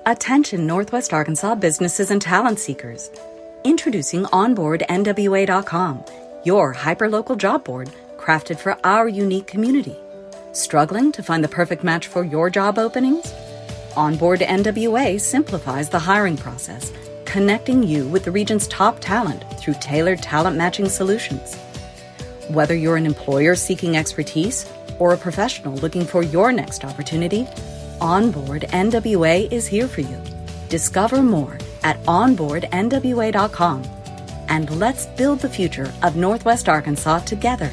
Attention Northwest Arkansas businesses and talent seekers. Introducing OnboardNWA.com, your hyperlocal job board crafted for our unique community. Struggling to find the perfect match for your job openings? Onboard NWA simplifies the hiring process, connecting you with the region's top talent through tailored talent matching solutions. Whether you're an employer seeking expertise or a professional looking for your next opportunity, Onboard NWA is here for you. Discover more at onboardnwa.com, and let's build the future of Northwest Arkansas together.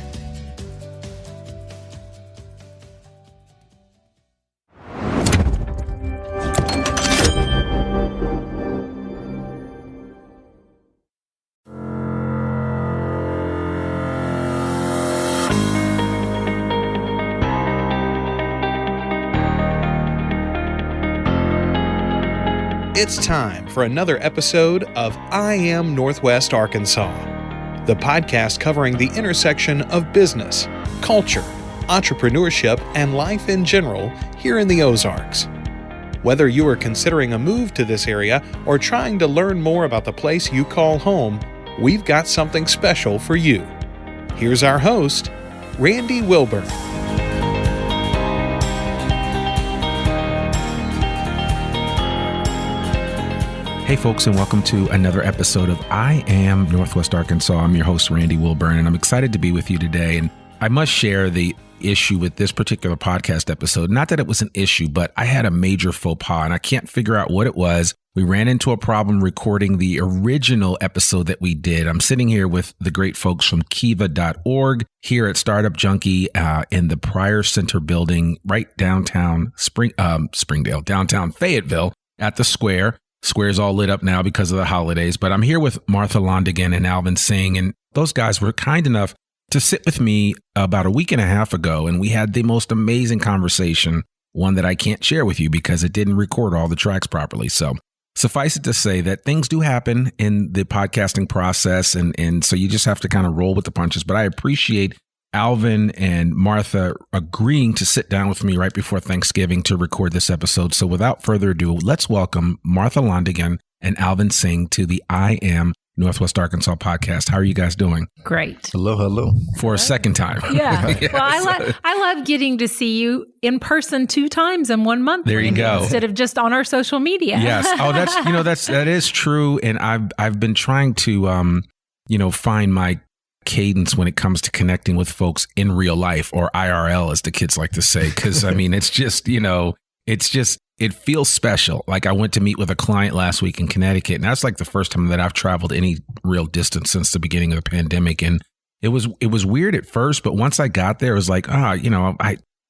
It's time for another episode of I Am Northwest Arkansas, the podcast covering the intersection of business, culture, entrepreneurship, and life in general here in the Ozarks. Whether you are considering a move to this area or trying to learn more about the place you call home, we've got something special for you. Here's our host, Randy Wilburn. Hey folks, and welcome to another episode of I Am Northwest Arkansas. I'm your host, Randy Wilburn, and I'm excited to be with you today. And I must share the issue with this particular podcast episode. Not that it was an issue, but I had a major faux pas, and I can't figure out what it was. We ran into a problem recording the original episode that we did. I'm sitting here with the great folks from Kiva.org here at Startup Junkie in the Pryor Center building right downtown Springdale, downtown Fayetteville at the Square. Square's all lit up now because of the holidays, but I'm here with Martha Londigan and Alvin Singh, and those guys were kind enough to sit with me about a week and a half ago, and we had the most amazing conversation, one that I can't share with you because it didn't record all the tracks properly. So suffice it to say that things do happen in the podcasting process, and so you just have to kind of roll with the punches, but I appreciate Alvin and Martha agreeing to sit down with me right before Thanksgiving to record this episode. So without further ado, let's welcome Martha Londigan and Alvin Singh to the I Am Northwest Arkansas podcast. How are you guys doing? Great. Hello. For a second time. Yeah. Yes. Well, I love getting to see you in person 2 times in 1 month. There you go. Instead of just on our social media. Yes. Oh, that is true. And I've been trying to find my cadence when it comes to connecting with folks in real life, or IRL as the kids like to say, because I mean it feels special. Like I went to meet with a client last week in Connecticut, and that's like the first time that I've traveled any real distance since the beginning of the pandemic, and it was weird at first, but once I got there it was like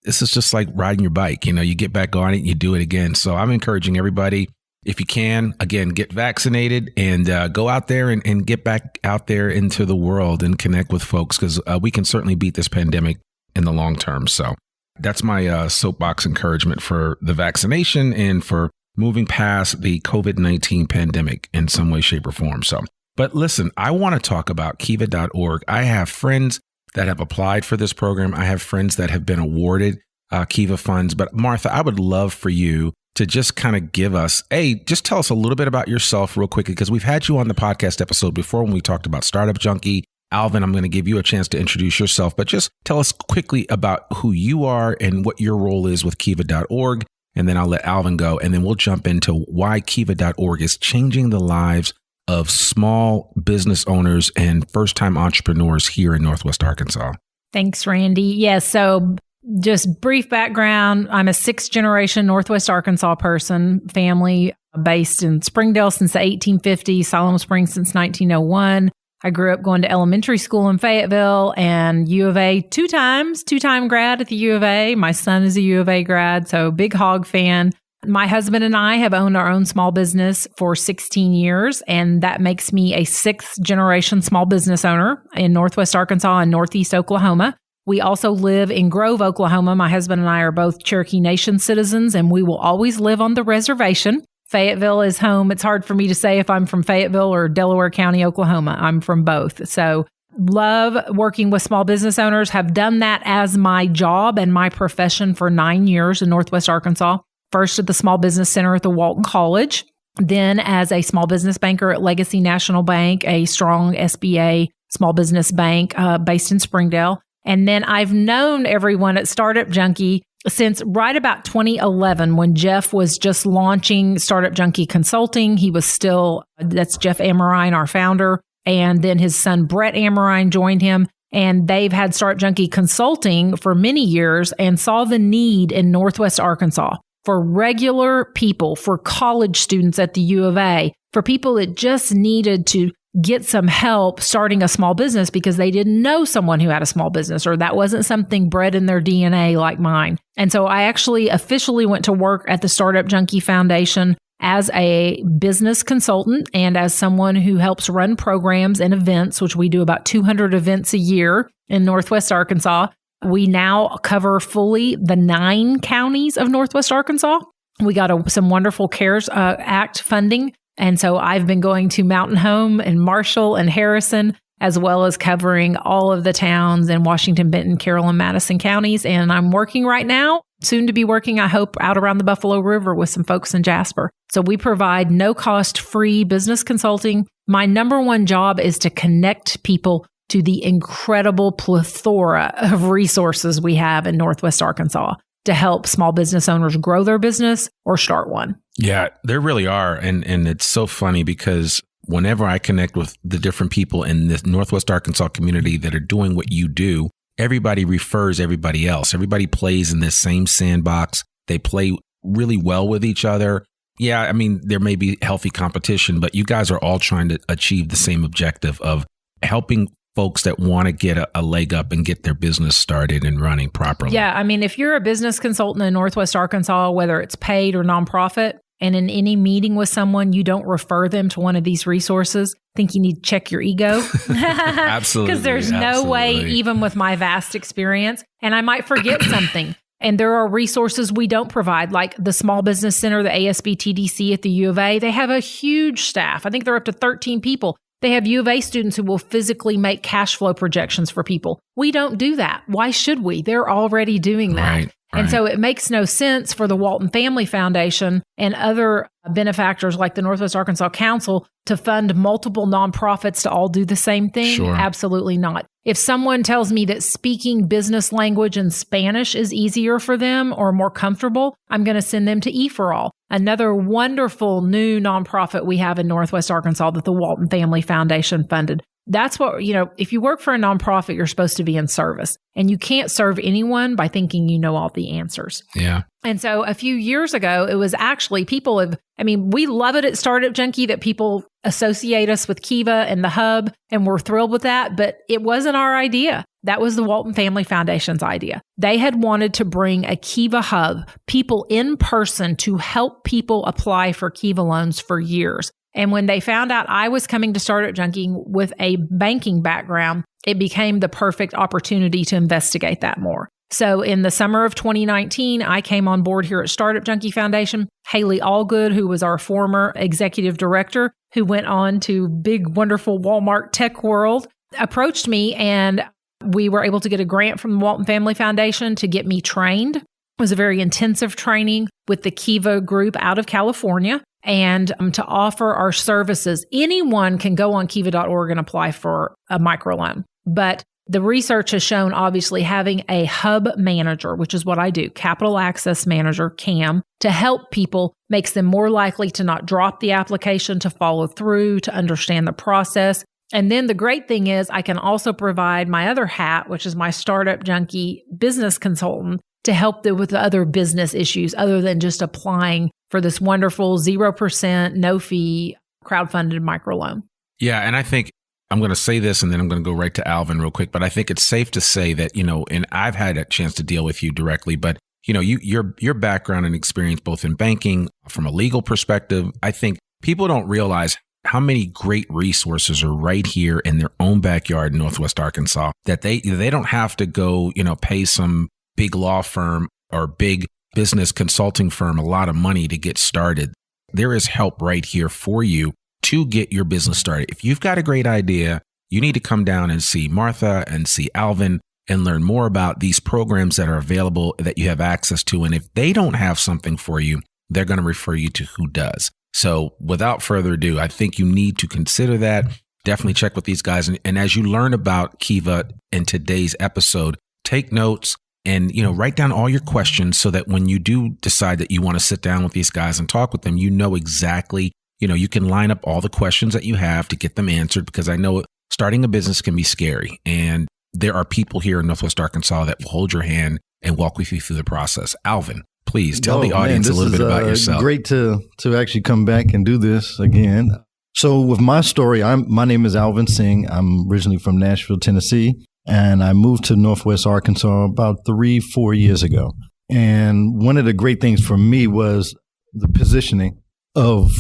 this is just like riding your bike. You get back on it and you do it again. So I'm encouraging everybody, if you can, again, get vaccinated and go out there and get back out there into the world and connect with folks, because we can certainly beat this pandemic in the long term. So that's my soapbox encouragement for the vaccination and for moving past the COVID-19 pandemic in some way, shape, or form. So, but listen, I want to talk about Kiva.org. I have friends that have applied for this program. I have friends that have been awarded Kiva funds. But Martha, I would love for you to just kind of just tell us a little bit about yourself real quickly, because we've had you on the podcast episode before when we talked about Startup Junkie. Alvin, I'm going to give you a chance to introduce yourself, but just tell us quickly about who you are and what your role is with Kiva.org. And then I'll let Alvin go, and then we'll jump into why Kiva.org is changing the lives of small business owners and first-time entrepreneurs here in Northwest Arkansas. Thanks, Randy. Yes. So just brief background. I'm a 6th-generation Northwest Arkansas person, family based in Springdale since the 1850s, Siloam Springs since 1901. I grew up going to elementary school in Fayetteville and U of A 2 times, 2-time grad at the U of A. My son is a U of A grad, so big hog fan. My husband and I have owned our own small business for 16 years, and that makes me a 6th-generation small business owner in Northwest Arkansas and Northeast Oklahoma. We also live in Grove, Oklahoma. My husband and I are both Cherokee Nation citizens, and we will always live on the reservation. Fayetteville is home. It's hard for me to say if I'm from Fayetteville or Delaware County, Oklahoma. I'm from both. So love working with small business owners, have done that as my job and my profession for 9 years in Northwest Arkansas. first at the Small Business Center at the Walton College, then as a small business banker at Legacy National Bank, a strong SBA small business bank based in Springdale. And then I've known everyone at Startup Junkie since right about 2011 when Jeff was just launching Startup Junkie Consulting. He was still, that's Jeff Amorine, our founder. And then his son, Brett Amorine, joined him. And they've had Startup Junkie Consulting for many years and saw the need in Northwest Arkansas for regular people, for college students at the U of A, for people that just needed to get some help starting a small business because they didn't know someone who had a small business or that wasn't something bred in their DNA like mine. And so I actually officially went to work at the Startup Junkie Foundation as a business consultant and as someone who helps run programs and events, which we do about 200 events a year in Northwest Arkansas. We now cover fully the 9 counties of Northwest Arkansas. We got some wonderful CARES Act funding. And so I've been going to Mountain Home and Marshall and Harrison, as well as covering all of the towns in Washington, Benton, Carroll, and Madison counties. And I'm working right now, soon to be working, I hope, out around the Buffalo River with some folks in Jasper. So we provide no-cost free business consulting. My number one job is to connect people to the incredible plethora of resources we have in Northwest Arkansas to help small business owners grow their business or start one. Yeah, there really are. And it's so funny because whenever I connect with the different people in this Northwest Arkansas community that are doing what you do, everybody refers everybody else. Everybody plays in this same sandbox. They play really well with each other. Yeah, I mean, there may be healthy competition, but you guys are all trying to achieve the same objective of helping folks that want to get a leg up and get their business started and running properly. Yeah, I mean, if you're a business consultant in Northwest Arkansas, whether it's paid or nonprofit, and in any meeting with someone, you don't refer them to one of these resources, I think you need to check your ego. Absolutely. Because there's no way, even with my vast experience, and I might forget something. And there are resources we don't provide, like the Small Business Center, the ASB TDC at the U of A. They have a huge staff. I think they're up to 13 people. They have U of A students who will physically make cash flow projections for people. We don't do that. Why should we? They're already doing that. Right. And so it makes no sense for the Walton Family Foundation and other benefactors like the Northwest Arkansas Council to fund multiple nonprofits to all do the same thing. Sure. Absolutely not. If someone tells me that speaking business language in Spanish is easier for them or more comfortable, I'm going to send them to E4All, another wonderful new nonprofit we have in Northwest Arkansas that the Walton Family Foundation funded. That's what, if you work for a nonprofit, you're supposed to be in service, and you can't serve anyone by thinking you know all the answers. Yeah. And so a few years ago, it was actually we love it at Startup Junkie that people associate us with Kiva and the hub, and we're thrilled with that, but it wasn't our idea. That was the Walton Family Foundation's idea. They had wanted to bring a Kiva hub, people in person to help people apply for Kiva loans for years. And when they found out I was coming to Startup Junkie with a banking background, it became the perfect opportunity to investigate that more. So in the summer of 2019, I came on board here at Startup Junkie Foundation. Haley Allgood, who was our former executive director, who went on to big, wonderful Walmart tech world, approached me, and we were able to get a grant from the Walton Family Foundation to get me trained. It was a very intensive training with the Kiva group out of California. And to offer our services. Anyone can go on kiva.org and apply for a microloan. But the research has shown, obviously, having a hub manager, which is what I do, Capital Access Manager, CAM, to help people makes them more likely to not drop the application, to follow through, to understand the process. And then the great thing is I can also provide my other hat, which is my Startup Junkie business consultant, to help them with the other business issues other than just applying for this wonderful 0%, no fee, crowdfunded microloan. Yeah. And I think I'm going to say this and then I'm going to go right to Alvin real quick, but I think it's safe to say that, and I've had a chance to deal with you directly, but your background and experience both in banking, from a legal perspective, I think people don't realize how many great resources are right here in their own backyard in Northwest Arkansas that they don't have to go, pay some big law firm or big business consulting firm a lot of money to get started. There is help right here for you to get your business started. If you've got a great idea, you need to come down and see Martha and see Alvin and learn more about these programs that are available that you have access to. And if they don't have something for you, they're going to refer you to who does. So without further ado, I think you need to consider that. Definitely check with these guys. And as you learn about Kiva in today's episode, take notes and, write down all your questions so that when you do decide that you want to sit down with these guys and talk with them, you know exactly, you can line up all the questions that you have to get them answered, because I know starting a business can be scary. And there are people here in Northwest Arkansas that will hold your hand and walk with you through the process. Alvin, please tell the audience a little bit about yourself. Great to actually come back and do this again. So with my story, my name is Alvin Singh. I'm originally from Nashville, Tennessee, and I moved to Northwest Arkansas about 3-4 years ago. And one of the great things for me was the positioning of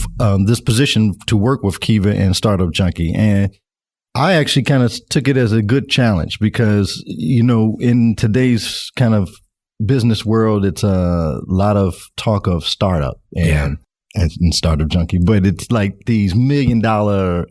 this position to work with Kiva and Startup Junkie. And I actually kind of took it as a good challenge because, in today's kind of business world, it's a lot of talk of startup and Startup Junkie, but it's like these $1 million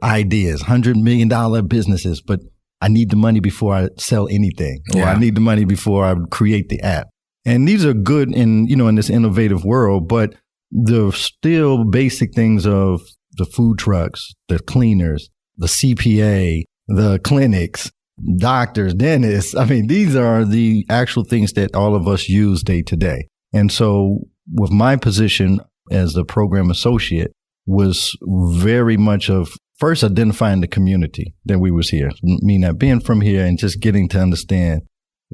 ideas, $100 million businesses, but I need the money before I sell anything, or I need the money before I create the app. And these are good in this innovative world, but the still basic things of the food trucks, the cleaners, the CPA, the clinics, doctors, dentists. I mean, these are the actual things that all of us use day to day. And so with my position as the program associate was very much of first identifying the community that we was here. Me not being from here and just getting to understand,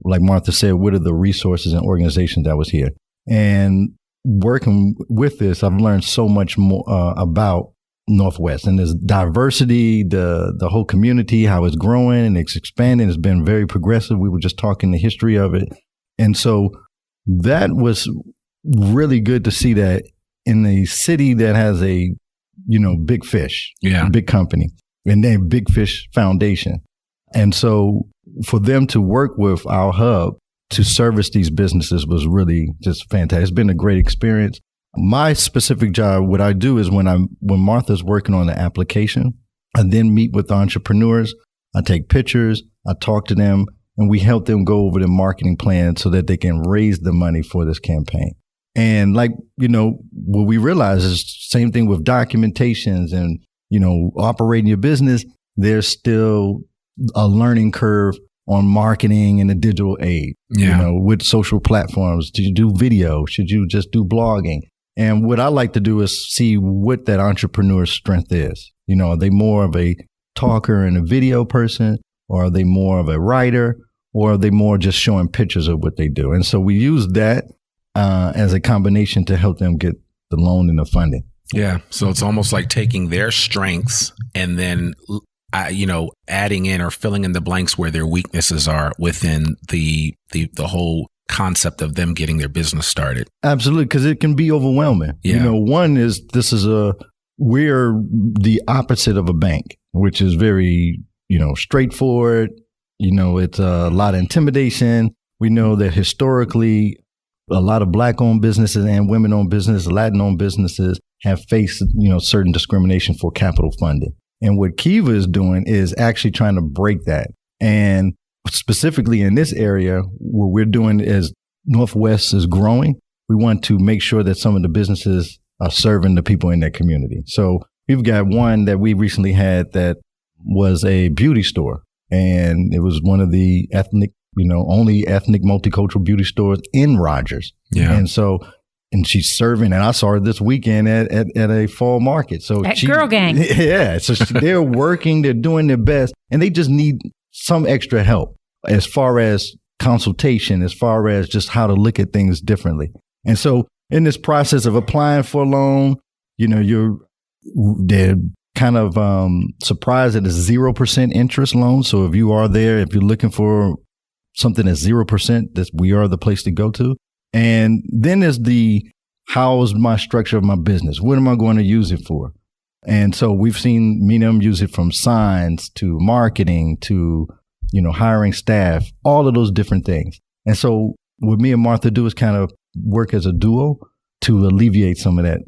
like Martha said, what are the resources and organizations that was here. And working with this, I've learned so much more about Northwest and there's diversity, the whole community, how it's growing and it's expanding. It's been very progressive. We were just talking the history of it. And so that was really good to see that in a city that has a, big fish, big company, and then Big Fish Foundation. And so for them to work with our hub to service these businesses was really just fantastic. It's been a great experience. My specific job, what I do is when Martha's working on the application, I then meet with entrepreneurs. I take pictures, I talk to them, and we help them go over the marketing plan so that they can raise the money for this campaign. And what we realize is same thing with documentations and, operating your business. There's still a learning curve on marketing in the digital age, with social platforms. Do you do video? Should you just do blogging? And what I like to do is see what that entrepreneur's strength is. Are they more of a talker and a video person, or are they more of a writer, or are they more just showing pictures of what they do? And so we use that as a combination to help them get the loan and the funding. Yeah. So it's almost like taking their strengths and then, adding in or filling in the blanks where their weaknesses are within the whole concept of them getting their business started. Absolutely. Because it can be overwhelming. Yeah. One is we're the opposite of a bank, which is very, straightforward. It's a lot of intimidation. We know that historically, a lot of Black-owned businesses and women-owned businesses, Latin-owned businesses have faced, certain discrimination for capital funding. And what Kiva is doing is actually trying to break that. And specifically in this area, what we're doing is Northwest is growing. We want to make sure that some of the businesses are serving the people in that community. So we've got one that we recently had that was a beauty store. And it was one of the only ethnic multicultural beauty stores in Rogers. Yeah. And she's serving, and I saw her this weekend at a fall market. So Girl Gang. Yeah. So they're working, they're doing their best, and they just need some extra help as far as consultation, as far as just how to look at things differently. And so in this process of applying for a loan, they're kind of surprised that it's 0% interest loan. So if you're looking for something at 0%, we are the place to go to. And then there's how is my structure of my business? What am I going to use it for? And so we've seen me and them use it from signs to marketing to, hiring staff, all of those different things. And so what me and Martha do is kind of work as a duo to alleviate some of that,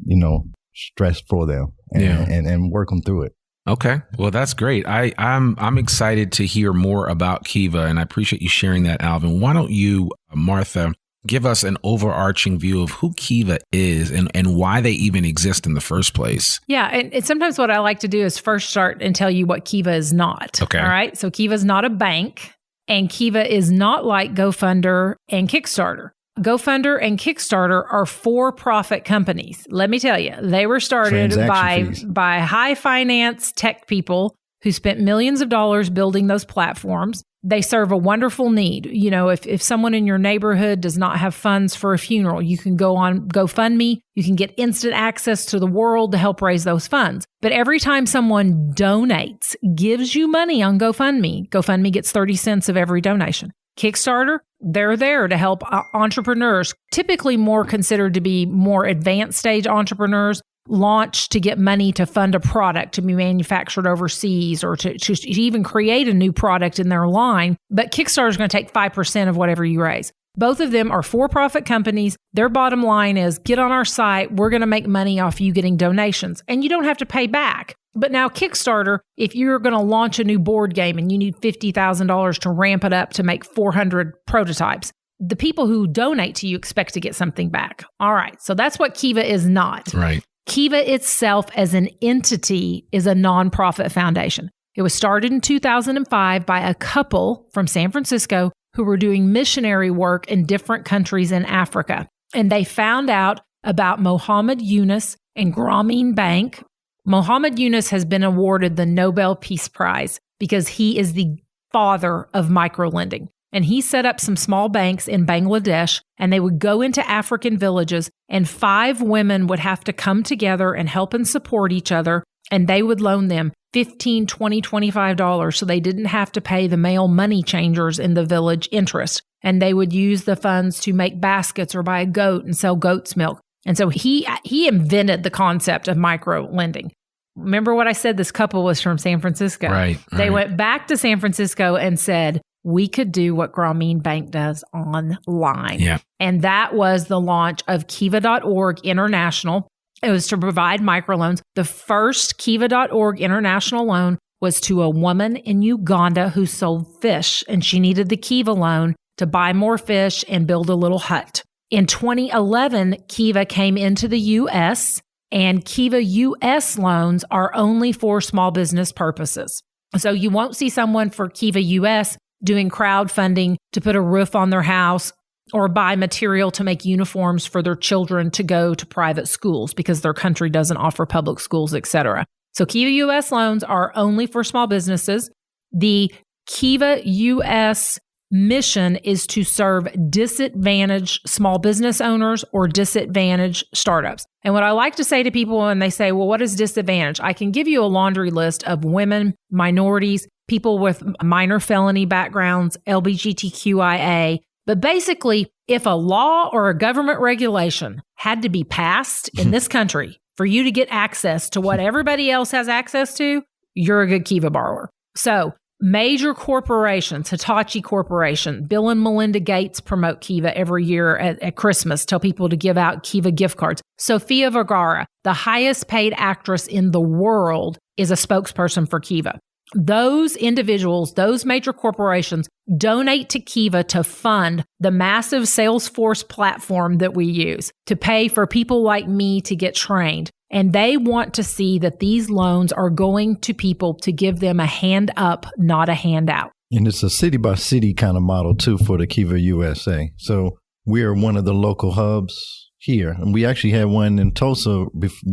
stress for them and work them through it. Okay. Well, that's great. I'm excited to hear more about Kiva, and I appreciate you sharing that, Alvin. Why don't you, Martha, give us an overarching view of who Kiva is and why they even exist in the first place? Yeah. And sometimes what I like to do is first start and tell you what Kiva is not. Okay. All right. So Kiva is not a bank, and Kiva is not like GoFunder and Kickstarter. GoFunder and Kickstarter are for-profit companies. Let me tell you, they were started by high finance tech people who spent millions of dollars building those platforms. They serve a wonderful need. You know, if someone in your neighborhood does not have funds for a funeral, you can go on GoFundMe. You can get instant access to the world to help raise those funds. But every time someone donates, gives you money on GoFundMe, GoFundMe gets 30 cents of every donation. Kickstarter, they're there to help entrepreneurs, typically more considered to be more advanced stage entrepreneurs, launch to get money to fund a product to be manufactured overseas or to even create a new product in their line. But Kickstarter is going to take 5% of whatever you raise. Both of them are for-profit companies. Their bottom line is, get on our site. We're going to make money off you getting donations, and you don't have to pay back. But now Kickstarter, if you're going to launch a new board game and you need $50,000 to ramp it up to make 400 prototypes, the people who donate to you expect to get something back. All right. So that's what Kiva is not. Right. Kiva itself as an entity is a nonprofit foundation. It was started in 2005 by a couple from San Francisco who were doing missionary work in different countries in Africa. And they found out about Muhammad Yunus and Grameen Bank. Muhammad Yunus has been awarded the Nobel Peace Prize because he is the father of microlending. And he set up some small banks in Bangladesh, and they would go into African villages, and 5 women would have to come together and help and support each other. And they would loan them $15, $20, $25 so they didn't have to pay the male money changers in the village interest. And they would use the funds to make baskets or buy a goat and sell goat's milk. And so he invented the concept of micro lending. Remember what I said? This couple was from San Francisco. Right. They went back to San Francisco and said, we could do what Grameen Bank does online. Yeah. And that was the launch of Kiva.org International. It was to provide microloans. The first Kiva.org International loan was to a woman in Uganda who sold fish, and she needed the Kiva loan to buy more fish and build a little hut. In 2011, Kiva came into the U.S., and Kiva US loans are only for small business purposes. So you won't see someone for Kiva US doing crowdfunding to put a roof on their house or buy material to make uniforms for their children to go to private schools because their country doesn't offer public schools, etc. So Kiva US loans are only for small businesses. The Kiva US mission is to serve disadvantaged small business owners or disadvantaged startups. And what I like to say to people when they say, well, what is disadvantage? I can give you a laundry list of women, minorities, people with minor felony backgrounds, LGBTQIA. But basically, if a law or a government regulation had to be passed in this country for you to get access to what everybody else has access to, you're a good Kiva borrower. So major corporations, Hitachi Corporation, Bill and Melinda Gates promote Kiva every year at Christmas, tell people to give out Kiva gift cards. Sofia Vergara, the highest paid actress in the world, is a spokesperson for Kiva. Those individuals, those major corporations donate to Kiva to fund the massive Salesforce platform that we use to pay for people like me to get trained. And they want to see that these loans are going to people to give them a hand up, not a handout. And it's a city by city kind of model too for the Kiva USA. So we are one of the local hubs here. And we actually had one in Tulsa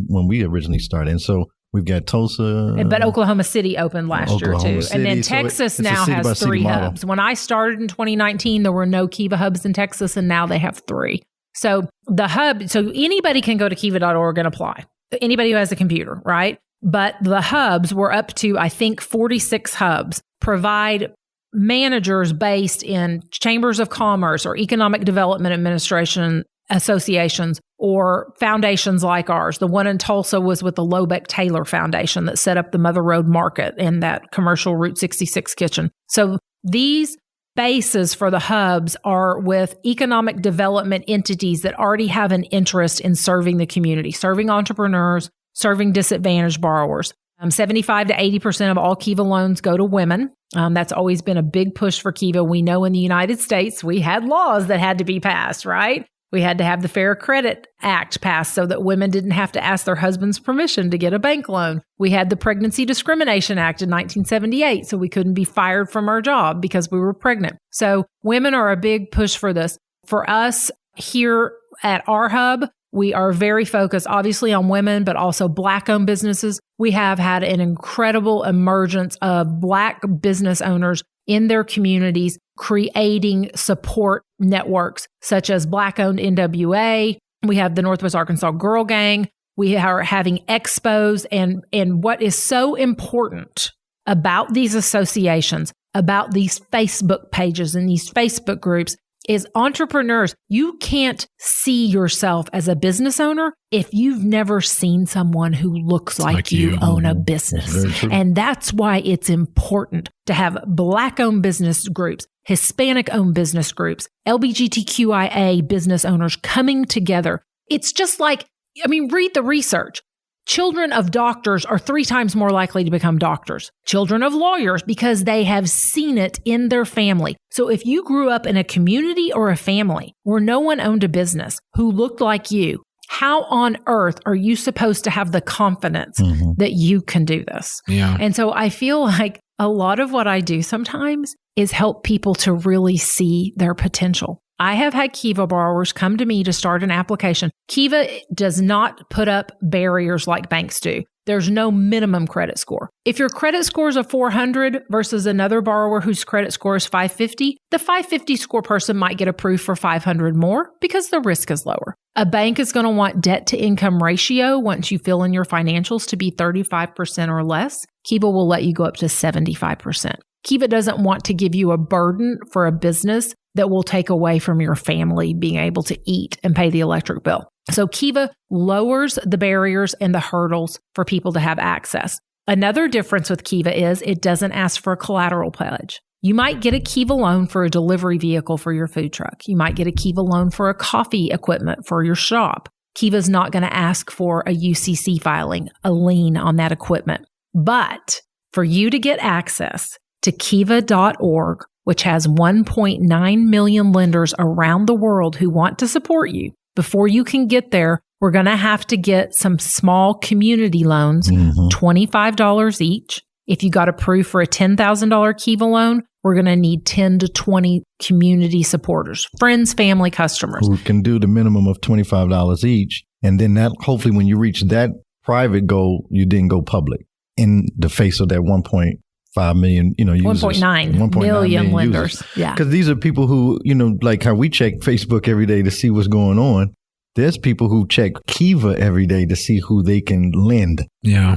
when we originally started. And so we've got Tulsa. But Oklahoma City opened last year too. City, and then Texas now has 3 hubs. When I started in 2019, there were no Kiva hubs in Texas, and now they have 3. So the hub, so anybody can go to kiva.org and apply. Anybody who has a computer, right? But the hubs were up to, I think, 46 hubs, provide managers based in chambers of commerce or economic development administration associations or foundations like ours. The one in Tulsa was with the Lobeck Taylor Foundation that set up the Mother Road Market and that commercial Route 66 kitchen. So these bases for the hubs are with economic development entities that already have an interest in serving the community, serving entrepreneurs, serving disadvantaged borrowers. 75 to 80% of all Kiva loans go to women. That's always been a big push for Kiva. We know in the United States, we had laws that had to be passed, right? We had to have the Fair Credit Act passed so that women didn't have to ask their husband's permission to get a bank loan. We had the Pregnancy Discrimination Act in 1978, so we couldn't be fired from our job because we were pregnant. So women are a big push for this. For us here at our hub, we are very focused, obviously, on women, but also Black-owned businesses. We have had an incredible emergence of Black business owners in their communities, creating support networks such as Black-owned NWA. We have the Northwest Arkansas Girl Gang. We are having expos. And what is so important about these associations, about these Facebook pages and these Facebook groups, is entrepreneurs. You can't see yourself as a business owner if you've never seen someone who looks like you own a business. And that's why it's important to have Black-owned business groups, Hispanic-owned business groups, LGBTQIA business owners coming together. It's just like, read the research. Children of doctors are 3 times more likely to become doctors. Children of lawyers, because they have seen it in their family. So if you grew up in a community or a family where no one owned a business who looked like you, how on earth are you supposed to have the confidence that you can do this? Yeah. And so I feel like a lot of what I do sometimes is help people to really see their potential. I have had Kiva borrowers come to me to start an application. Kiva does not put up barriers like banks do. There's no minimum credit score. If your credit score is a 400 versus another borrower whose credit score is 550, the 550 score person might get approved for 500 more because the risk is lower. A bank is going to want debt to income ratio once you fill in your financials to be 35% or less. Kiva will let you go up to 75%. Kiva doesn't want to give you a burden for a business that will take away from your family being able to eat and pay the electric bill. So Kiva lowers the barriers and the hurdles for people to have access. Another difference with Kiva is it doesn't ask for a collateral pledge. You might get a Kiva loan for a delivery vehicle for your food truck. You might get a Kiva loan for a coffee equipment for your shop. Kiva's not going to ask for a UCC filing, a lien on that equipment. But for you to get access to Kiva.org, which has 1.9 million lenders around the world who want to support you, before you can get there, we're going to have to get some small community loans, $25 each. If you got approved for a $10,000 Kiva loan, we're going to need 10 to 20 community supporters, friends, family, customers. Who can do the minimum of $25 each. And then that, hopefully when you reach that private goal, you didn't go public in the face of that 1.5 million, users. 1.9 million lenders. Users. Yeah. Because these are people who, like how we check Facebook every day to see what's going on. There's people who check Kiva every day to see who they can lend. Yeah.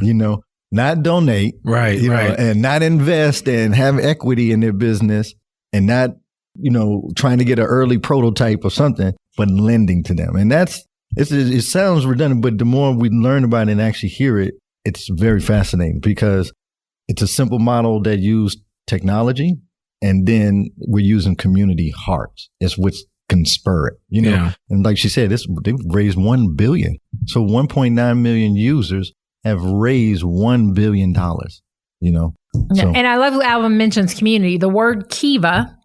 Not donate. Right. Right. And not invest and have equity in their business and not, trying to get an early prototype or something, but lending to them. And it sounds redundant, but the more we learn about it and actually hear it, it's very fascinating because it's a simple model that used technology, and then we're using community hearts. It's what can spur it, Yeah. And like she said, they've raised $1 billion. So 1.9 million users have raised $1 billion, So. And I love how Alvin mentions community. The word Kiva,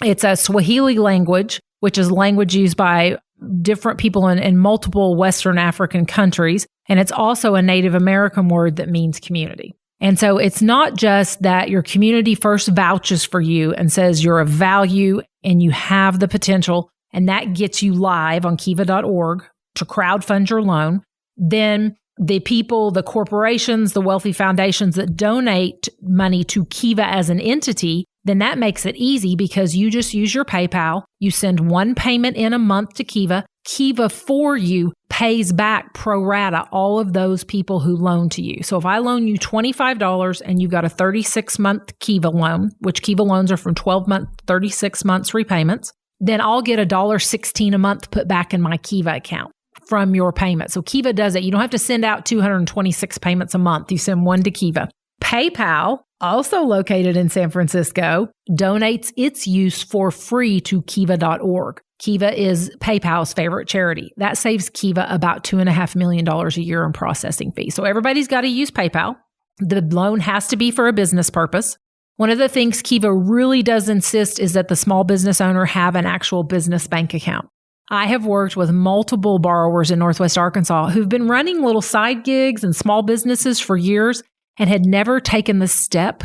it's a Swahili language, which is language used by different people in multiple Western African countries. And it's also a Native American word that means community. And so it's not just that your community first vouches for you and says you're of value and you have the potential, and that gets you live on Kiva.org to crowdfund your loan. Then the people, the corporations, the wealthy foundations that donate money to Kiva as an entity, then that makes it easy because you just use your PayPal. You send one payment in a month to Kiva. Kiva for you pays back pro rata all of those people who loan to you. So if I loan you $25 and you've got a 36-month Kiva loan, which Kiva loans are from 12-month, 36 months repayments, then I'll get $1.16 a month put back in my Kiva account from your payment. So Kiva does it. You don't have to send out 226 payments a month. You send one to Kiva. PayPal, also located in San Francisco, donates its use for free to Kiva.org. Kiva is PayPal's favorite charity. That saves Kiva about $2.5 million a year in processing fees. So everybody's got to use PayPal. The loan has to be for a business purpose. One of the things Kiva really does insist is that the small business owner have an actual business bank account. I have worked with multiple borrowers in Northwest Arkansas who've been running little side gigs and small businesses for years and had never taken the step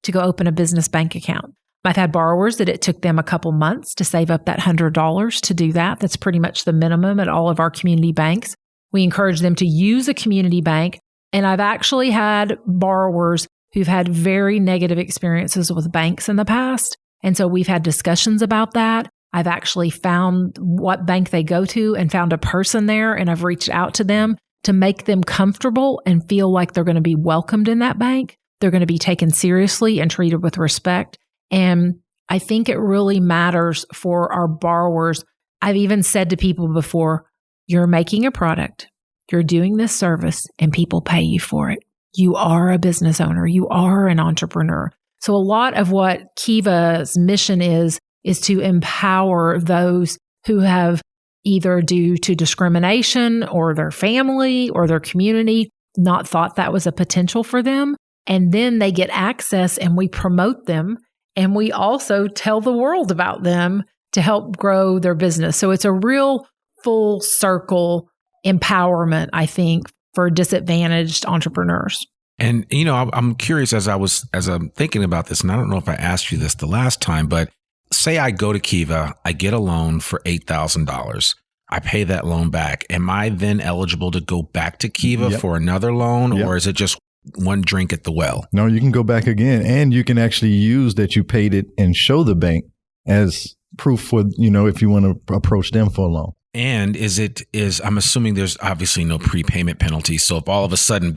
to go open a business bank account. I've had borrowers that it took them a couple months to save up that $100 to do that. That's pretty much the minimum at all of our community banks. We encourage them to use a community bank. And I've actually had borrowers who've had very negative experiences with banks in the past. And so we've had discussions about that. I've actually found what bank they go to and found a person there, and I've reached out to them to make them comfortable and feel like they're going to be welcomed in that bank. They're going to be taken seriously and treated with respect. And I think it really matters for our borrowers. I've even said to people before, you're making a product, you're doing this service, and people pay you for it. You are a business owner. You are an entrepreneur. So a lot of what Kiva's mission is to empower those who have either due to discrimination or their family or their community not thought that was a potential for them. And then they get access and we promote them. And we also tell the world about them to help grow their business. So it's a real full circle empowerment, I think, for disadvantaged entrepreneurs. And, I'm curious as I'm thinking about this, and I don't know if I asked you this the last time, but say I go to Kiva, I get a loan for $8,000. I pay that loan back. Am I then eligible to go back to Kiva for another loan, or is it just one drink at the well? No, you can go back again, and you can actually use that you paid it and show the bank as proof for, if you want to approach them for a loan. And I'm assuming there's obviously no prepayment penalty. So if all of a sudden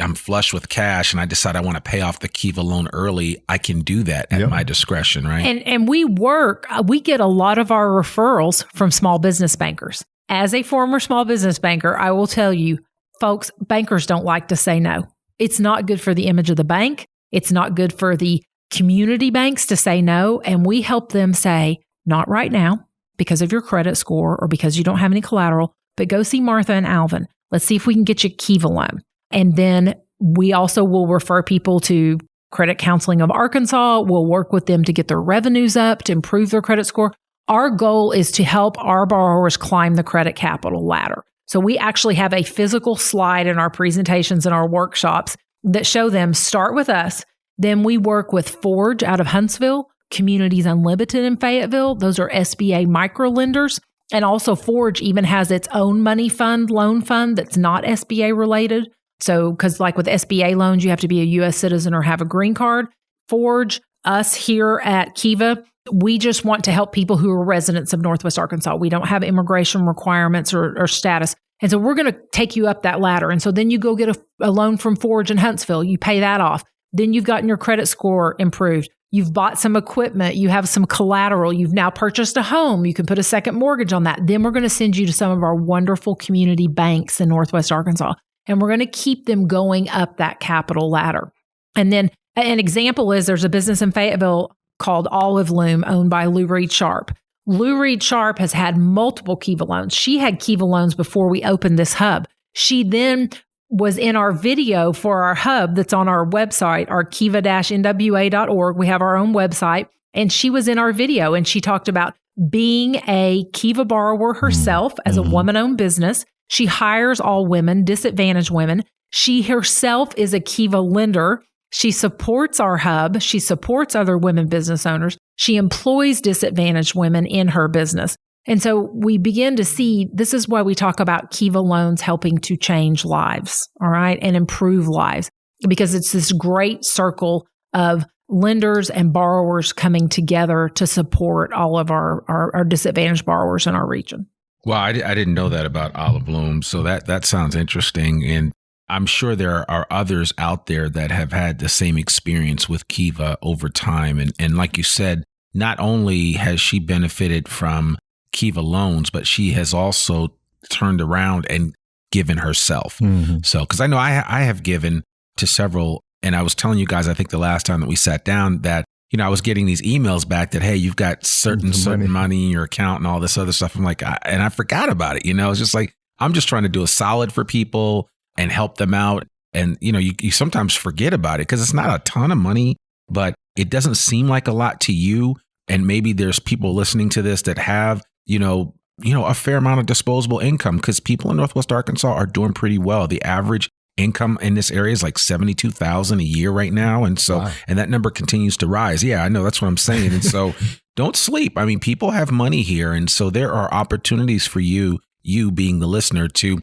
I'm flush with cash and I decide I want to pay off the Kiva loan early, I can do that at my discretion, right? And we get a lot of our referrals from small business bankers. As a former small business banker, I will tell you, folks, bankers don't like to say no. It's not good for the image of the bank. It's not good for the community banks to say no. And we help them say, not right now, because of your credit score or because you don't have any collateral, but go see Martha and Alvin. Let's see if we can get you a Kiva loan. And then we also will refer people to Credit Counseling of Arkansas. We'll work with them to get their revenues up, to improve their credit score. Our goal is to help our borrowers climb the credit capital ladder. So we actually have a physical slide in our presentations and our workshops that show them start with us. Then we work with Forge out of Huntsville, Communities Unlimited in Fayetteville. Those are SBA micro lenders. And also Forge even has its own money fund, loan fund that's not SBA related. So, because like with SBA loans, you have to be a U.S. citizen or have a green card. Forge, us here at Kiva, we just want to help people who are residents of Northwest Arkansas. We don't have immigration requirements or status. And so we're going to take you up that ladder. And so then you go get a loan from Forge in Huntsville. You pay that off. Then you've gotten your credit score improved. You've bought some equipment. You have some collateral. You've now purchased a home. You can put a second mortgage on that. Then we're going to send you to some of our wonderful community banks in Northwest Arkansas. And we're going to keep them going up that capital ladder. And then an example is there's a business in Fayetteville called Olive Loom owned by Lou Reed Sharp. Lou Reed Sharp has had multiple Kiva loans. She had Kiva loans before we opened this hub. She then was in our video for our hub that's on our website, our kiva-nwa.org. We have our own website. And she was in our video and she talked about being a Kiva borrower herself as a woman-owned business. She hires all women, disadvantaged women. She herself is a Kiva lender. She supports our hub. She supports other women business owners. She employs disadvantaged women in her business. And so we begin to see, this is why we talk about Kiva loans helping to change lives, all right, and improve lives, because it's this great circle of lenders and borrowers coming together to support all of our disadvantaged borrowers in our region. Well, I didn't know that about Olive Bloom, so that sounds interesting. And I'm sure there are others out there that have had the same experience with Kiva over time. And like you said, not only has she benefited from Kiva loans, but she has also turned around and given herself. So, because I know I have given to several, and I was telling you guys, I think the last time that we sat down that, I was getting these emails back that, hey, you've got certain money in your account and all this other stuff. I'm like, and I forgot about it. It's just like, I'm just trying to do a solid for people and help them out. And, you sometimes forget about it because it's not a ton of money, but it doesn't seem like a lot to you. And maybe there's people listening to this that have, a fair amount of disposable income, because people in Northwest Arkansas are doing pretty well. The average income in this area is like $72,000 a year right now. And so, wow. And that number continues to rise. Yeah, I know. That's what I'm saying. And so don't sleep. I mean, people have money here. And so there are opportunities for you being the listener to,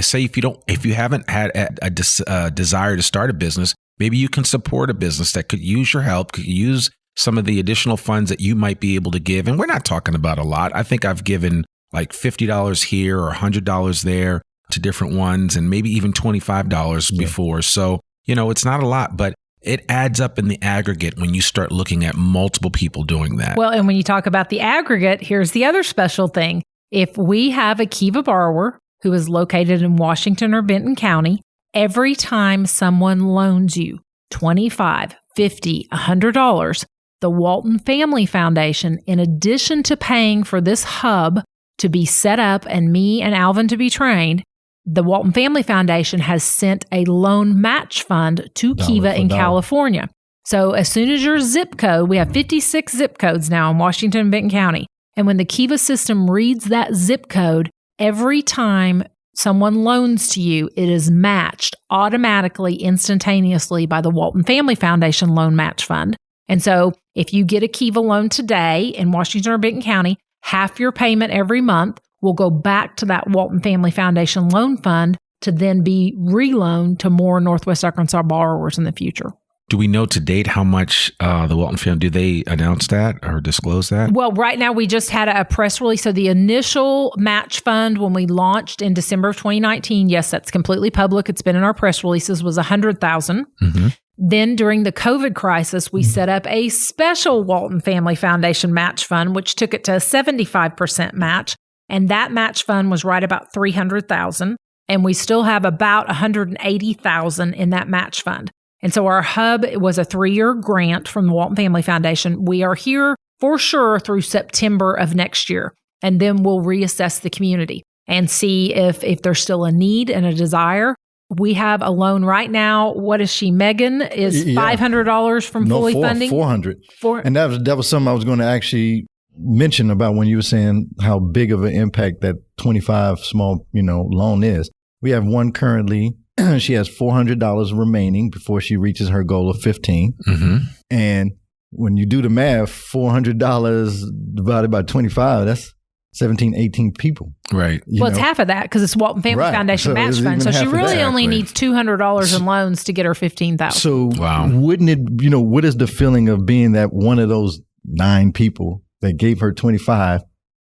say if you haven't had a desire to start a business, maybe you can support a business that could use your help, could use some of the additional funds that you might be able to give. And we're not talking about a lot. I think I've given like $50 here or $100 there to different ones, and maybe even $25 before. So, it's not a lot, but it adds up in the aggregate when you start looking at multiple people doing that. Well, and when you talk about the aggregate, here's the other special thing. If we have a Kiva borrower who is located in Washington or Benton County, every time someone loans you $25, $50, $100, the Walton Family Foundation, in addition to paying for this hub to be set up and me and Alvin to be trained, the Walton Family Foundation has sent a loan match fund to Kiva in California. So as soon as your zip code, we have 56 zip codes now in Washington and Benton County. And when the Kiva system reads that zip code, every time someone loans to you, it is matched automatically, instantaneously by the Walton Family Foundation Loan Match Fund. And so if you get a Kiva loan today in Washington or Benton County, half your payment every month will go back to that Walton Family Foundation Loan Fund to then be reloaned to more Northwest Arkansas borrowers in the future. Do we know to date how much the Walton Family, do they announce that or disclose that? Well, right now we just had a press release. So the initial match fund when we launched in December of 2019, yes, that's completely public. It's been in our press releases, was $100,000. Mm-hmm. Then during the COVID crisis, we set up a special Walton Family Foundation match fund, which took it to a 75% match. And that match fund was right about $300,000. And we still have about $180,000 in that match fund. And so our hub was a 3-year grant from the Walton Family Foundation. We are here for sure through September of next year. And then we'll reassess the community and see if there's still a need and a desire. We have a loan right now. What is she? Megan is $500 from fully funding. $400. And that was something I was going to actually mention about when you were saying how big of an impact that 25 small, loan is. We have one currently. She has $400 remaining before she reaches her goal of $15. Mm-hmm. And when you do the math, $400 divided by 25, that's 17, 18 people. Right. Well, it's half of that because it's Walton Family Foundation match fund. So she really only needs $200 in loans to get her $15,000. So wouldn't it, what is the feeling of being that one of those 9 people that gave her 25,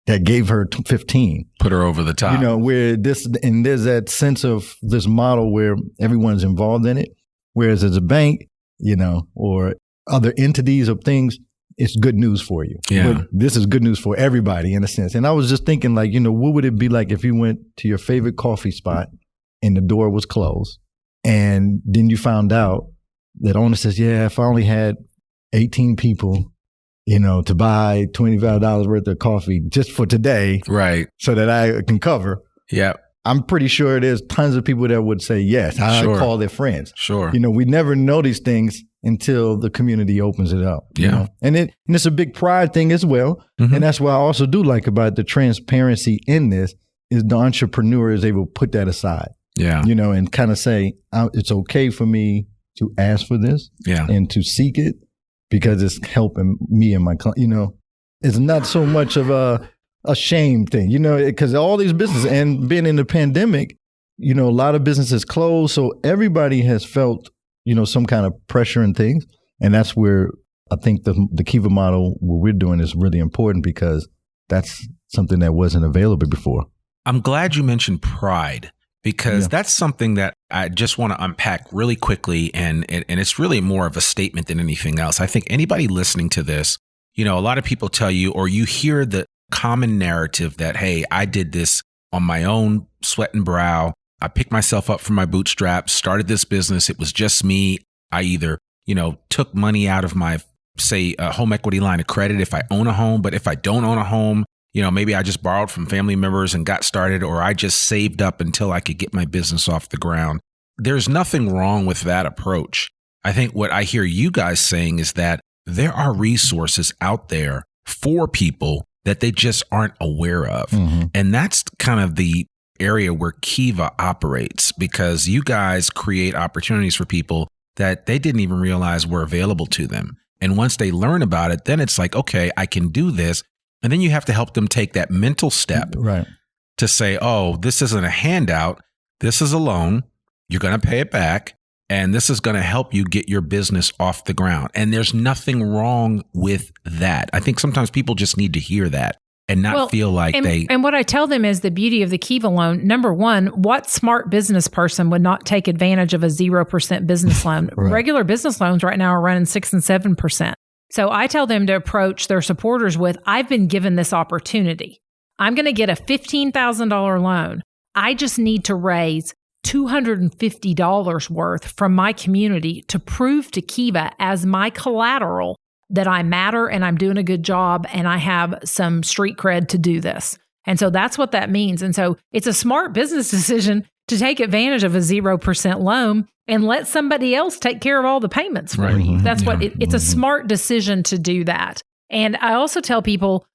that gave her 15? Put her over the top. Where and there's that sense of this model where everyone's involved in it. Whereas as a bank, or other entities of things, it's good news for you. Yeah. But this is good news for everybody in a sense. And I was just thinking what would it be like if you went to your favorite coffee spot and the door was closed and then you found out that owner says, if I only had 18 people, to buy $25 worth of coffee just for today. Right. So that I can cover. Yeah. I'm pretty sure there's tons of people that would say yes. I call their friends. Sure. We never know these things until the community opens it up. Yeah. And it's a big pride thing as well. Mm-hmm. And that's what I also do like about the transparency in this is the entrepreneur is able to put that aside. Yeah. And kind of say, it's okay for me to ask for this and to seek it because it's helping me and my client. It's not so much of a shame thing, because all these businesses and being in the pandemic, a lot of businesses closed. So everybody has felt, some kind of pressure and things. And that's where I think the Kiva model, what we're doing is really important because that's something that wasn't available before. I'm glad you mentioned pride because that's something that I just want to unpack really quickly. And it's really more of a statement than anything else. I think anybody listening to this, a lot of people tell you, or you hear the common narrative that, hey, I did this on my own sweat and brow. I picked myself up from my bootstraps, started this business. It was just me. I either, took money out of my, say, home equity line of credit if I own a home. But if I don't own a home, maybe I just borrowed from family members and got started, or I just saved up until I could get my business off the ground. there's nothing wrong with that approach. I think what I hear you guys saying is that there are resources out there for people that they just aren't aware of. Mm-hmm. And that's kind of the area where Kiva operates, because you guys create opportunities for people that they didn't even realize were available to them. And once they learn about it, then it's like, okay, I can do this. And then you have to help them take that mental step to say, oh, this isn't a handout. This is a loan. You're going to pay it back. And this is going to help you get your business off the ground. And there's nothing wrong with that. I think sometimes people just need to hear that and not feel like And what I tell them is the beauty of the Kiva loan. Number one, what smart business person would not take advantage of a 0% business loan? Regular business loans right now are running 6 and 7%. So I tell them to approach their supporters with, I've been given this opportunity. I'm going to get a $15,000 loan. I just need to raise $250 worth from my community to prove to Kiva as my collateral that I matter and I'm doing a good job and I have some street cred to do this. And so that's what that means. And so it's a smart business decision to take advantage of a 0% loan and let somebody else take care of all the payments for you. That's what it's a smart decision to do that. And I also tell people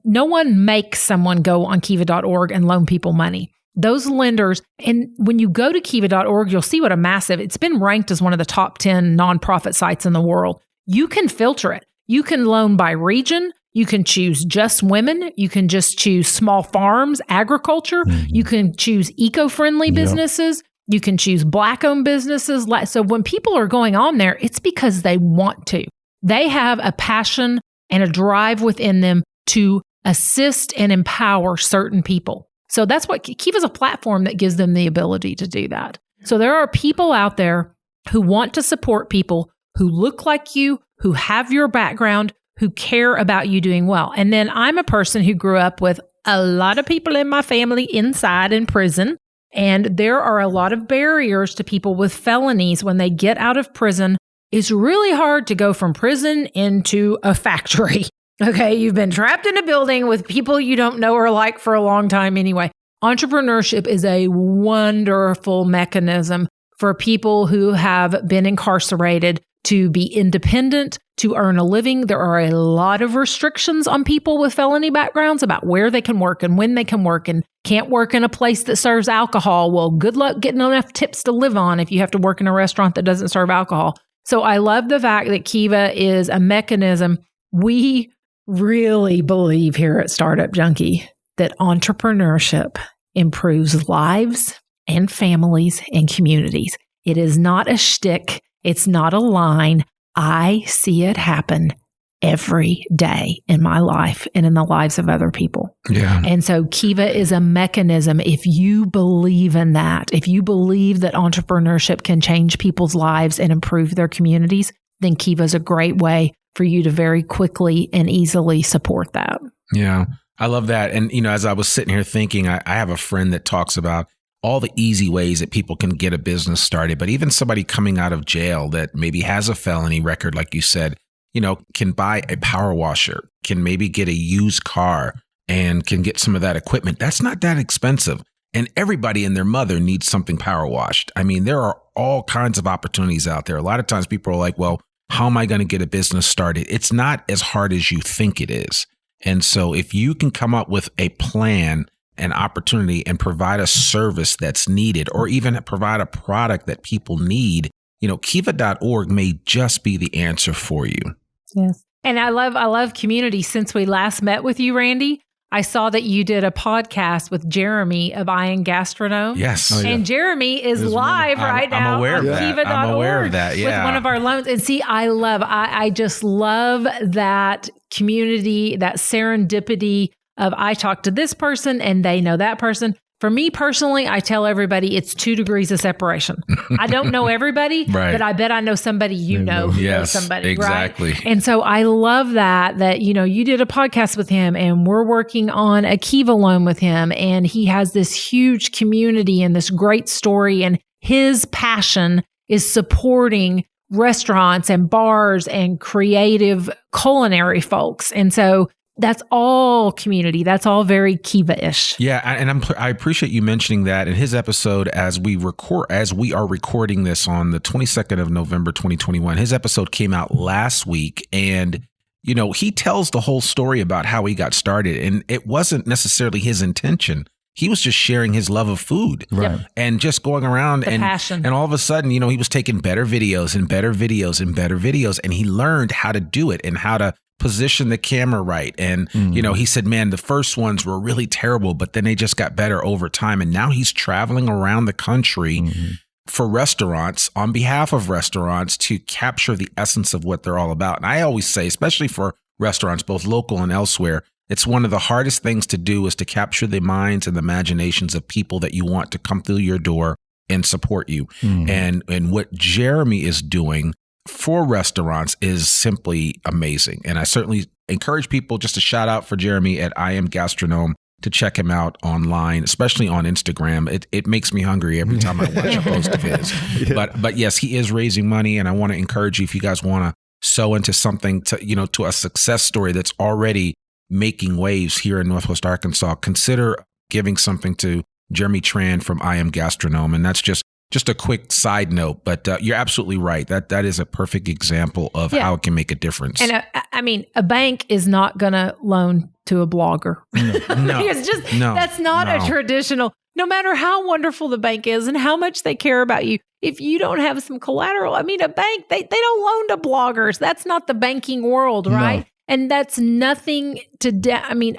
no one makes someone go on kiva.org and loan people money. Those lenders, and when you go to kiva.org, you'll see it's been ranked as one of the top 10 nonprofit sites in the world. You can filter it. You can loan by region. You can choose just women. You can just choose small farms, agriculture. You can choose eco-friendly businesses. You can choose Black-owned businesses. So when people are going on there, it's because they want to. They have a passion and a drive within them to assist and empower certain people. So that's what Kiva's a platform that gives them the ability to do that. So there are people out there who want to support people who look like you, who have your background, who care about you doing well. And then I'm a person who grew up with a lot of people in my family inside in prison. And there are a lot of barriers to people with felonies when they get out of prison. It's really hard to go from prison into a factory. Okay, you've been trapped in a building with people you don't know or like for a long time anyway. Entrepreneurship is a wonderful mechanism for people who have been incarcerated to be independent, to earn a living. There are a lot of restrictions on people with felony backgrounds about where they can work and when they can work, and can't work in a place that serves alcohol. Well, good luck getting enough tips to live on if you have to work in a restaurant that doesn't serve alcohol. So I love the fact that Kiva is a mechanism. We really believe here at Startup Junkie that entrepreneurship improves lives and families and communities. It is not a shtick. It's not a line. I see it happen every day in my life and in the lives of other people. Yeah. And so Kiva is a mechanism. If you believe in that, if you believe that entrepreneurship can change people's lives and improve their communities, then Kiva is a great way for you to very quickly and easily support that. Yeah, I love that. And, as I was sitting here thinking, I have a friend that talks about all the easy ways that people can get a business started. But even somebody coming out of jail that maybe has a felony record, like you said, can buy a power washer, can maybe get a used car and can get some of that equipment. That's not that expensive. And everybody and their mother needs something power washed. I mean, there are all kinds of opportunities out there. A lot of times people are like, well, how am I going to get a business started? It's not as hard as you think it is. And so if you can come up with a plan, an opportunity, and provide a service that's needed, or even provide a product that people need, kiva.org may just be the answer for you. Yes. And I love community. Since we last met with you, Randy, I saw that you did a podcast with Jeremy of Iron Gastronome. Yes. Oh, yeah. And Jeremy is live right now. I'm aware of that. Kiva.org I'm aware of that. Yeah. With one of our loans. And see, I just love that community, that serendipity of I talk to this person and they know that person. For me personally, I tell everybody it's 2 degrees of separation. I don't know everybody, but I bet I know somebody who knows somebody. Exactly. Right? And so I love that, you did a podcast with him and we're working on a Kiva loan with him. And he has this huge community and this great story. And his passion is supporting restaurants and bars and creative culinary folks. And so That's all community. That's all very Kiva-ish. Yeah, and I appreciate you mentioning that. In his episode, as we are recording this on the 22nd of November, 2021, his episode came out last week, and he tells the whole story about how he got started, and it wasn't necessarily his intention. He was just sharing his love of food, right? And just going around passion. And all of a sudden, he was taking better videos and better videos and better videos, and he learned how to do it and how to position the camera right. And, he said, man, the first ones were really terrible, but then they just got better over time. And now he's traveling around the country for restaurants, on behalf of restaurants, to capture the essence of what they're all about. And I always say, especially for restaurants, both local and elsewhere, it's one of the hardest things to do is to capture the minds and the imaginations of people that you want to come through your door and support you. And what Jeremy is doing for restaurants is simply amazing. And I certainly encourage people just to shout out for Jeremy at I Am Gastronome to check him out online, especially on Instagram. It makes me hungry every time I watch a post of his. Yeah. But yes, he is raising money, and I want to encourage you, if you guys want to sow into something, to a success story that's already making waves here in Northwest Arkansas, consider giving something to Jeremy Tran from I Am Gastronome. And that's just a quick side note, but you're absolutely right. That is a perfect example of how it can make a difference. And a bank is not going to loan to a blogger. No, it's just, that's not a traditional, no matter how wonderful the bank is and how much they care about you. If you don't have some collateral, a bank, they don't loan to bloggers. That's not the banking world, right? No. And that's nothing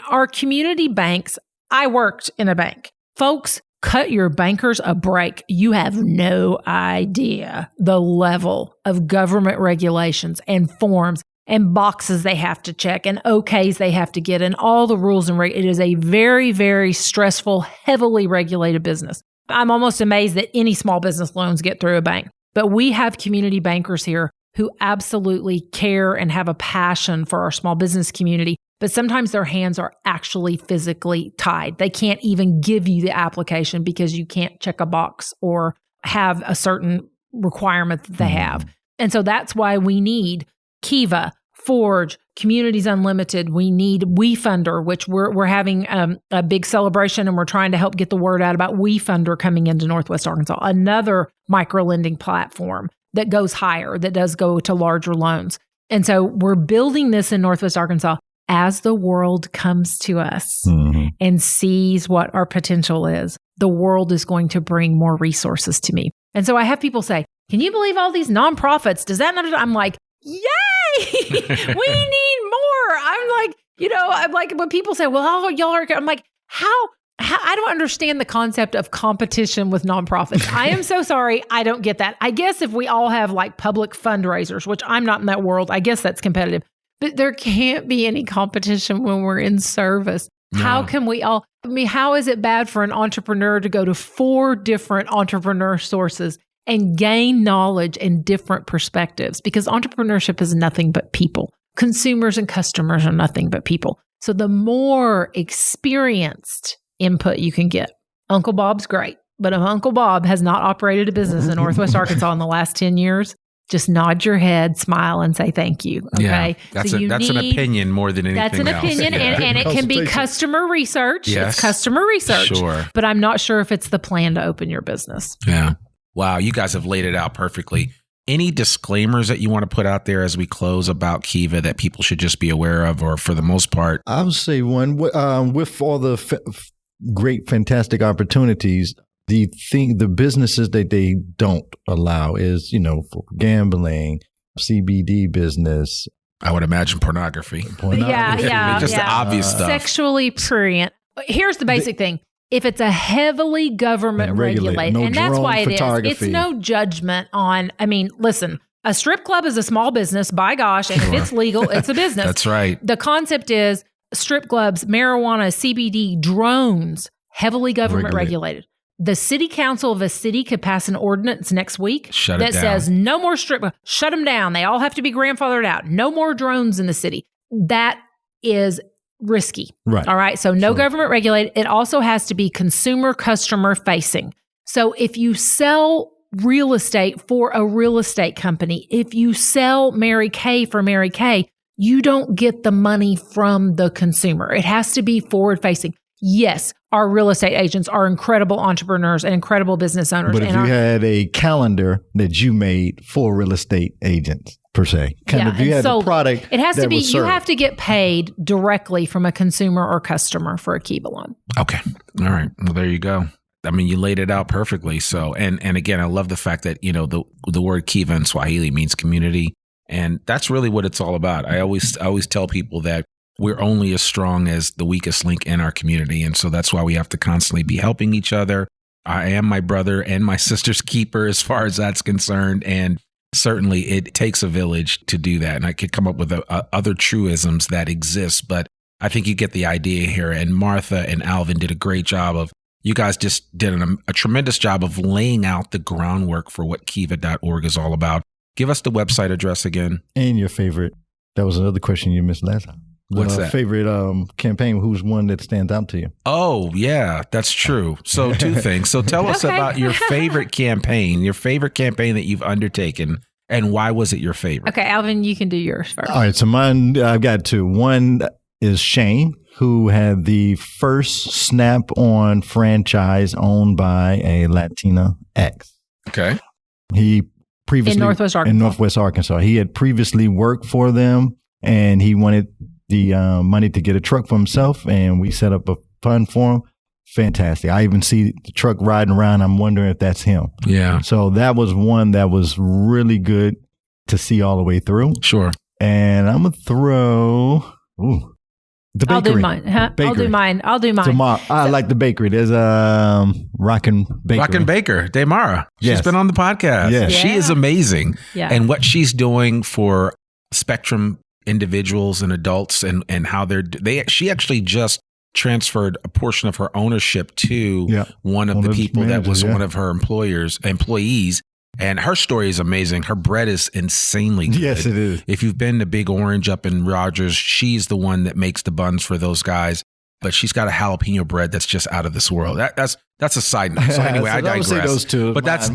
our community banks, I worked in a bank. Folks, cut your bankers a break. You have no idea the level of government regulations and forms and boxes they have to check and OKs they have to get and all the rules and it is a very, very stressful, heavily regulated business. I'm almost amazed that any small business loans get through a bank. But we have community bankers here who absolutely care and have a passion for our small business community. But sometimes their hands are actually physically tied. They can't even give you the application because you can't check a box or have a certain requirement that they have. And so that's why we need Kiva, Forge, Communities Unlimited. We need WeFunder, which we're having a big celebration, and we're trying to help get the word out about WeFunder coming into Northwest Arkansas, another micro-lending platform that goes higher, that does go to larger loans. And so we're building this in Northwest Arkansas as the world comes to us and sees what our potential is. The world is going to bring more resources to me. And so I have people say, can you believe all these nonprofits? Does that not? I'm like, yay! We need more. I'm like, when people say, well, y'all are, I'm like, how I don't understand the concept of competition with nonprofits. I am so sorry. I don't get that. I guess if we all have like public fundraisers, which I'm not in that world, I guess that's competitive. But there can't be any competition when we're in service. No. How can we all, how is it bad for an entrepreneur to go to 4 different entrepreneur sources and gain knowledge and different perspectives? Because entrepreneurship is nothing but people. Consumers and customers are nothing but people. So the more experienced input you can get. Uncle Bob's great, but if Uncle Bob has not operated a business in Northwest Arkansas in the last 10 years, just nod your head, smile, and say thank you. Okay, that's an opinion more than anything else. That's an opinion, and it can be customer research. Yes. It's customer research. Sure. But I'm not sure if it's the plan to open your business. Yeah. Wow, you guys have laid it out perfectly. Any disclaimers that you want to put out there as we close about Kiva that people should just be aware of, or for the most part? I would say one, with all the great, fantastic opportunities, the businesses that they don't allow is, for gambling, CBD business. I would imagine pornography. Yeah. Just the obvious stuff. Sexually prurient. Here's the basic thing. If it's a heavily government regulated, and that's why it is, it's no judgment on, listen, a strip club is a small business, by gosh, and if it's legal, it's a business. That's right. The concept is strip clubs, marijuana, CBD, drones, heavily government regulated. The city council of a city could pass an ordinance next week that says no more strip clubs, shut them down. They all have to be grandfathered out. No more drones in the city. That is risky. Right. All right. So no government regulated. It also has to be consumer customer facing. So if you sell real estate for a real estate company, if you sell Mary Kay for Mary Kay, you don't get the money from the consumer. It has to be forward facing. Yes, our real estate agents are incredible entrepreneurs and incredible business owners. But if you had a calendar that you made for real estate agents, per se, if you had a product, it has to be, you have to get paid directly from a consumer or customer for a Kiva loan. Okay. All right. Well, there you go. I mean, you laid it out perfectly. So, and again, I love the fact that, the word Kiva in Swahili means community. And that's really what it's all about. I always tell people that we're only as strong as the weakest link in our community. And so that's why we have to constantly be helping each other. I am my brother and my sister's keeper as far as that's concerned. And certainly it takes a village to do that. And I could come up with other truisms that exist, but I think you get the idea here. And Martha and Alvin did a great job you guys just did a tremendous job of laying out the groundwork for what Kiva.org is all about. Give us the website address again. And your favorite. That was another question you missed last time. What's that? Favorite campaign? Who's one that stands out to you? Oh, yeah, that's true. So 2 things. So tell us about your favorite campaign that you've undertaken, and why was it your favorite? Okay, Alvin, you can do yours first. All right, so mine, I've got 2. One is Shane, who had the first Snap-on franchise owned by a Latina ex. Okay. He previously in Northwest Arkansas. He had previously worked for them, and he wanted the money to get a truck for himself, and we set up a fund for him. Fantastic. I even see the truck riding around. I'm wondering if that's him. Yeah. So that was one that was really good to see all the way through. Sure. And I'm going to throw the bakery. I'll do mine. I'll do mine. Tomorrow. I like the bakery. There's Rockin' Bakery. Rockin' Baker, Damara. She's been on the podcast. Yes. She is amazing. Yeah. And what she's doing for Spectrum individuals and adults and how she actually just transferred a portion of her ownership to one of the people that was one of her employees. And her story is amazing. Her bread is insanely good. Yes, it is. If you've been to Big Orange up in Rogers, she's the one that makes the buns for those guys. But she's got a jalapeno bread that's just out of this world. That's a side note. So anyway, I digress. I would say those 2. But that's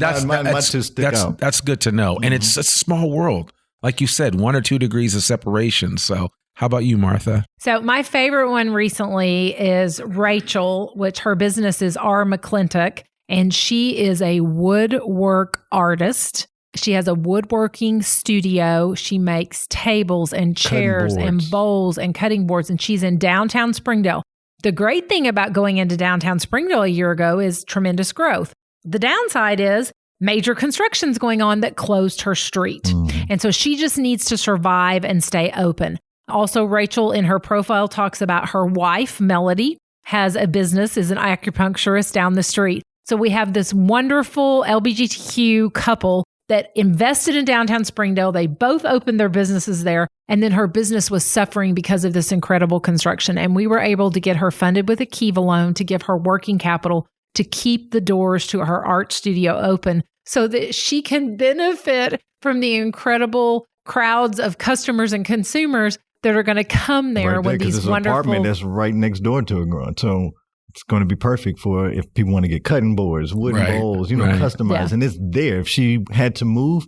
good to know. And it's a small world. Like you said, 1 or 2 degrees of separation. So how about you, Martha? So my favorite one recently is Rachel, which her business is R. McClintock, and she is a woodwork artist. She has a woodworking studio. She makes tables and chairs and bowls and cutting boards, and she's in downtown Springdale. The great thing about going into downtown Springdale a year ago is tremendous growth. The downside is major construction's going on that closed her street. And so she just needs to survive and stay open. Also, Rachel in her profile talks about her wife, Melody, has a business, is an acupuncturist down the street. So we have this wonderful LGBTQ couple that invested in downtown Springdale. They both opened their businesses there. And then her business was suffering because of this incredible construction. And we were able to get her funded with a Kiva loan to give her working capital to keep the doors to her art studio open so that she can benefit from the incredible crowds of customers and consumers that are going to come there when these wonderful apartment that's right next door to her. So it's going to be perfect for if people want to get cutting boards, wooden bowls, customized. Yeah. And it's there. If she had to move,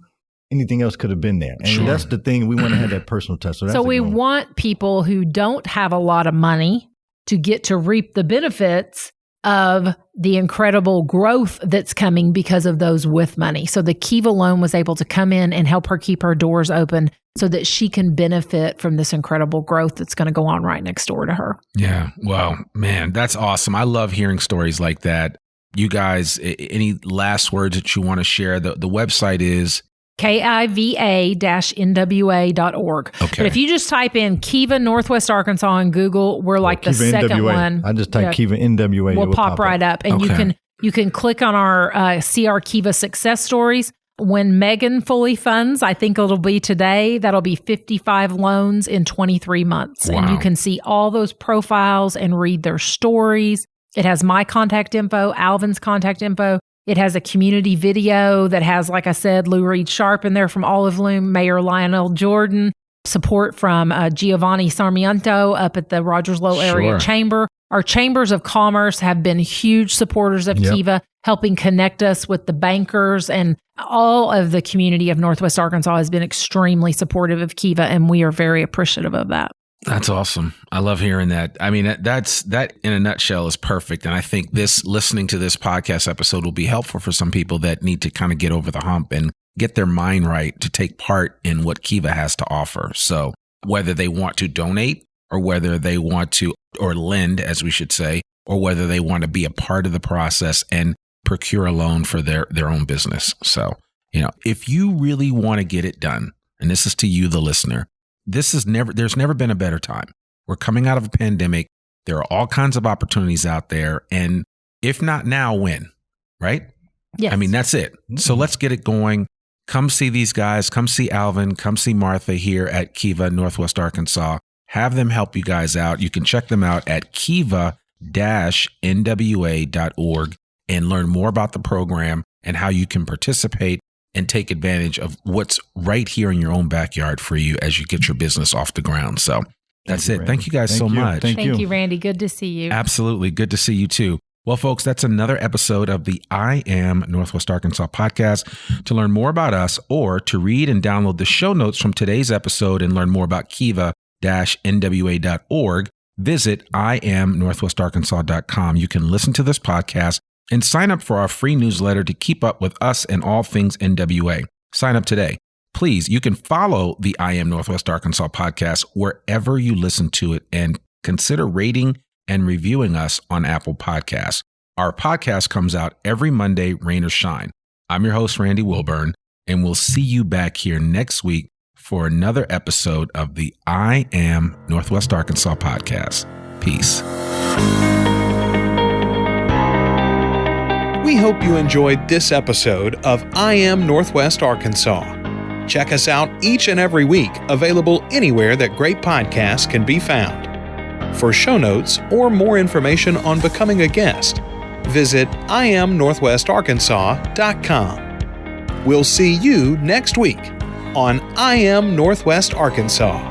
anything else could have been there. And that's the thing. We want to have that personal touch. So we want people who don't have a lot of money to get to reap the benefits of the incredible growth that's coming because of those with money. So the Kiva loan was able to come in and help her keep her doors open so that she can benefit from this incredible growth that's going to go on right next door to her. Yeah. Well, man, that's awesome. I love hearing stories like that. You guys, any last words that you want to share? The website is Kiva-NWA.org. Okay. But if you just type in Kiva Northwest Arkansas on Google, we're like the second NWA. one. I just type Kiva NWA. We'll pop right up. And you can click on our see our Kiva success stories. When Megan fully funds, I think it'll be today, that'll be 55 loans in 23 months. Wow. And you can see all those profiles and read their stories. It has my contact info, Alvin's contact info. It has a community video that has, like I said, Lou Reed Sharp in there from Olive Loom, Mayor Lionel Jordan, support from Giovanni Sarmiento up at the Rogerslow Area Chamber. Our chambers of commerce have been huge supporters of Kiva, helping connect us with the bankers, and all of the community of Northwest Arkansas has been extremely supportive of Kiva, and we are very appreciative of that. That's awesome. I love hearing that. I mean, that in a nutshell is perfect. And I think listening to this podcast episode will be helpful for some people that need to kind of get over the hump and get their mind right to take part in what Kiva has to offer. So whether they want to donate or whether they want to, or lend, as we should say, or whether they want to be a part of the process and procure a loan for their own business. So, if you really want to get it done, and this is to you, the listener, there's never been a better time. We're coming out of a pandemic. There are all kinds of opportunities out there. And if not now, when? Right? Yes. I mean, that's it. So let's get it going. Come see these guys. Come see Alvin. Come see Martha here at Kiva Northwest Arkansas. Have them help you guys out. You can check them out at kiva-nwa.org and learn more about the program and how you can participate and take advantage of what's right here in your own backyard for you as you get your business off the ground. So that's it. Thank you guys so much. Thank you, Randy. Good to see you. Absolutely. Good to see you too. Well, folks, that's another episode of the I Am Northwest Arkansas podcast. To learn more about us or to read and download the show notes from today's episode and learn more about Kiva-NWA.org, visit IamNorthwestArkansas.com. You can listen to this podcast and sign up for our free newsletter to keep up with us and all things NWA. Sign up today. Please, you can follow the I Am Northwest Arkansas podcast wherever you listen to it and consider rating and reviewing us on Apple Podcasts. Our podcast comes out every Monday, rain or shine. I'm your host, Randy Wilburn, and we'll see you back here next week for another episode of the I Am Northwest Arkansas podcast. Peace. We hope you enjoyed this episode of I Am Northwest Arkansas. Check us out each and every week, available anywhere that great podcasts can be found. For show notes or more information on becoming a guest, visit IamNorthwestArkansas.com. We'll see you next week on I Am Northwest Arkansas.